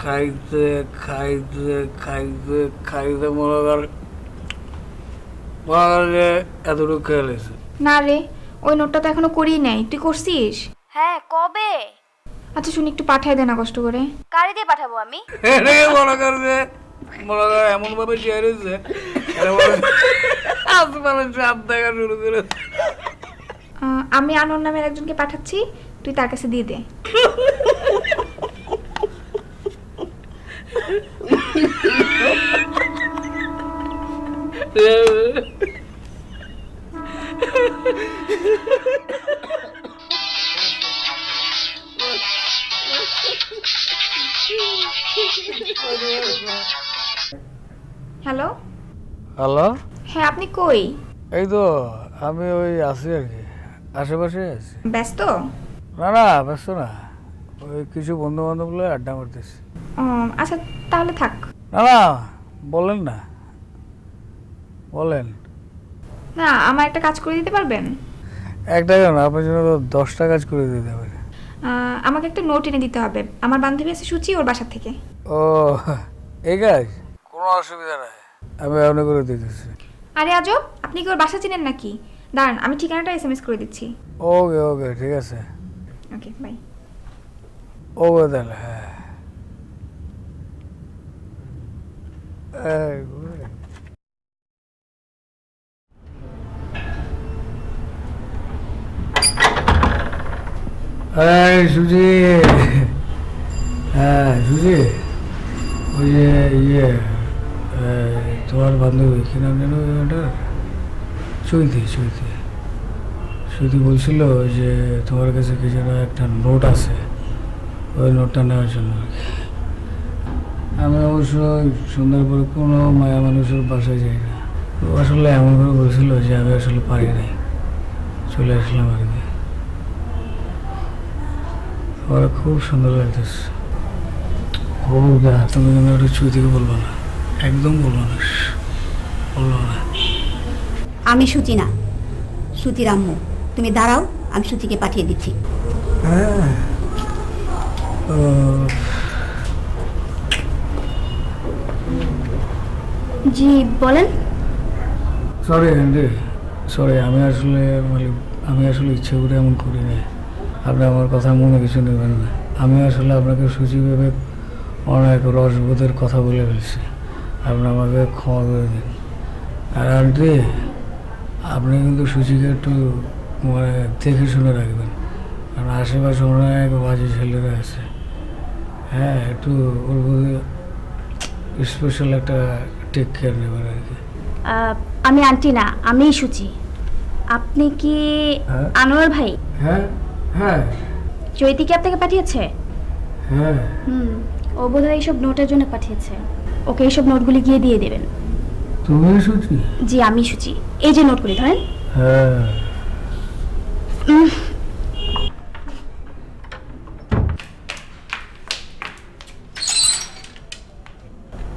খাইতে খাইতে খাইতে খাইতে মনে কর যে এতটুকু খেয়ে লেছে। না রে, ওই নোটটা তো এখনো করিই নাই, তুই করছিস? হ্যাঁ, কবে? আচ্ছা শুনি, একটু পাঠাই দে না কষ্ট করে। কারে দিয়ে পাঠাবো আমি? মনে কর যে এমন ভাবে চেয়ার হয়েছে আসমানের চাঁদ দেখা শুরু করে। আমি আনোয়ার নামের একজনকে পাঠাচ্ছি, তুই তার কাছে দিয়ে দে। হ্যালো। হ্যালো, হ্যাঁ আপনি কই? এই তো আমি ওই আছি আর কি, আশেপাশে আছি। ব্যস্ত? না না, ব্যস্ত না, ওই কিছু বন্ধু বান্ধবগুলো আড্ডা মারতেছি। আচ্ছা তাহলে থাক। না না, বলেন না, বলেন। না, আমার একটা কাজ করে দিতে পারবেন? একটা কেন, আপনার জন্য তো 10টা কাজ করে দিতে হবে। আমাকে একটা নোট এনে দিতে হবে, আমার বান্ধবী আছে সুচি, ওর বাসা থেকে। ও, এই কাজ কোনো অসুবিধা নাই, আমি এমনি করে দিতেছি। আরে আজব, আপনি কি ওর বাসা চিনেন নাকি? দাঁড়ান, আমি ঠিকানাটা SMS করে দিচ্ছি। ওকে ওকে, ঠিক আছে। Okay bye. ওকে তাহলে, হ্যাঁ। সুজি, হ্যাঁ সুজি, ওই যে তোমার বান্ধবী কি নাম যেন ওটার, চৈতি চৈতি চৈতি বলছিল যে তোমার কাছে কি যেন একটা নোট আছে, ওই নোটটা নেওয়ার জন্য আর কি। আমি অবশ্য সন্ধ্যার পরে কোনো মায়া মানুষের বাসায় যাই না, ও আসলে এমন করে বলছিল যে আমি আসলে পারি নাই, চলে আসলাম আর কি। আমার খুব সুন্দর লাগতেছে। ও গা, তুমি কিন্তু ওটা চুইতিকে বলবো না, একদম বলবো না, বলবো না। আমি সুচি না, সুচির আম্মু। তুমি দাঁড়াও, আমি সুচিকে পাঠিয়ে দিচ্ছি। হ্যাঁ, জি বলেন। সরি আন্টি, সরি, আমি আসলে ইচ্ছে করে এমন করি না, আপনি আমার কথা মনে কিছু নেবেন না। আমি আসলে আপনাকে সুচি ভেবে অনেক রসবোধের কথা বলে ফেলছি, আপনি আমাকে ক্ষমা করে দিন। আর আন্টি, আপনি কিন্তু সুচিকে একটু মানে দেখে শুনে রাখবেন, কারণ আশেপাশে অনেক বাজে ছেলেরা আছে। হ্যাঁ, একটু ওর প্রতি স্পেশাল একটা টেক কেয়ার নেবেন আর কি। আমি আন্টি না, আমিই সুচি। আপনি কি হ্যাঁ? আনোয়ার ভাই? হ্যাঁ হ্যাঁ চৈতি কি আপনাকে পাঠিয়েছে? হ্যাঁ। ও বোধহয় এইসব নোটের জন্য পাঠিয়েছে, ওকে এইসব নোটগুলি গিয়ে দিয়ে দেবেন। তুমি সুচি? জি আমি সুচি, এই যে নোটগুলি ধরেন। হ্যাঁ।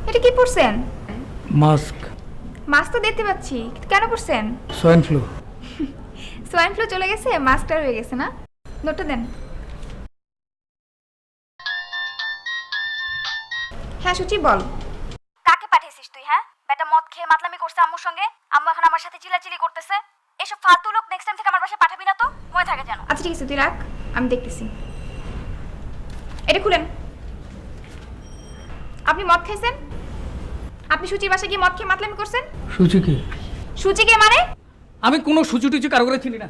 এটা কি পড়ছেন? মাস্ক। মাস্ক তো দেখতে পাচ্ছি, কিন্তু কেন পড়ছেন? Swine flu. সোয়াইন ফ্লু চলে গেছে, মাস্কটা রয়ে গেছে না? নোটটা দেন। হ্যাঁ সুচি বল। কাকে পাঠিয়েছিস তুই? হ্যাঁ, বেটা মদ খেয়ে মাতলামি করছে আম্মুর সঙ্গে, আম্মু এখন আমার সাথে চিল্লাচিল্লি করতেছে। এসব ফালতু লোক নেক্সট টাইম থেকে আমার বাসায় পাঠাবি না তো, মনে থাকে যেন। আচ্ছা ঠিক আছে, তুই রাখ, আমি দেখতেছি। এটা খুলেন। আপনি মদ খাইছেন? আপনি সুচির বাসায় গিয়ে মদ খেয়ে মাতলামি করছেন? সুচি কি? সুচি কে মানে? আমি কোনো সুচি টুচি কারো করে চিনি না।